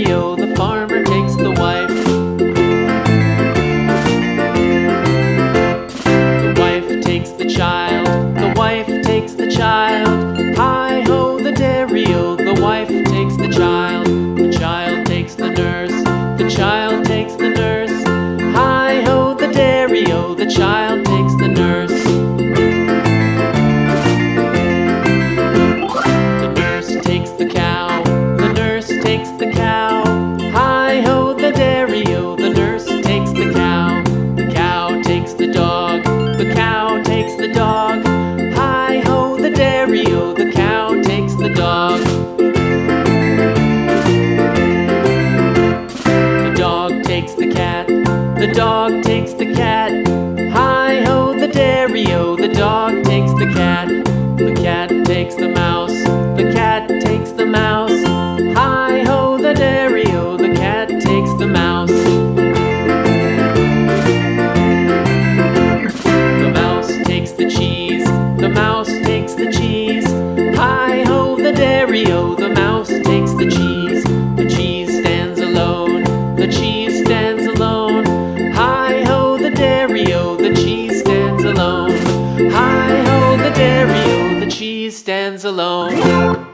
dairy-o, the farmer takes the wife. The wife takes the child, the wife takes the child. Hi-ho, the dairy-o, the wife takes the child. The child takes the nurse, the child takes the nurse. Hi-ho, the dairy-o, the child takes the nurse. The nurse takes the cow, the nurse takes the cow. Hi-ho, the dairy-o, the nurse takes the cow. The cow takes the dog, the cow takes the dog. Hi-ho, the dairy-o, the cow takes the dog. The dog takes the cat, the dog takes the cat. Hi-ho, the dairy-o, the dog takes the cat. The cat takes the mouse, the cat takes the mouse. Hi-ho, the dairy-o, the cat takes the mouse. The mouse takes the cheese, the mouse takes the cheese. Hi-ho, the dairy-o, the mouse takes the cheese. The cheese stands alone, the cheese stands alone. Hi-ho, the dairy-o, the cheese stands alone. Hi-ho, the dairy-o, the cheese stands alone.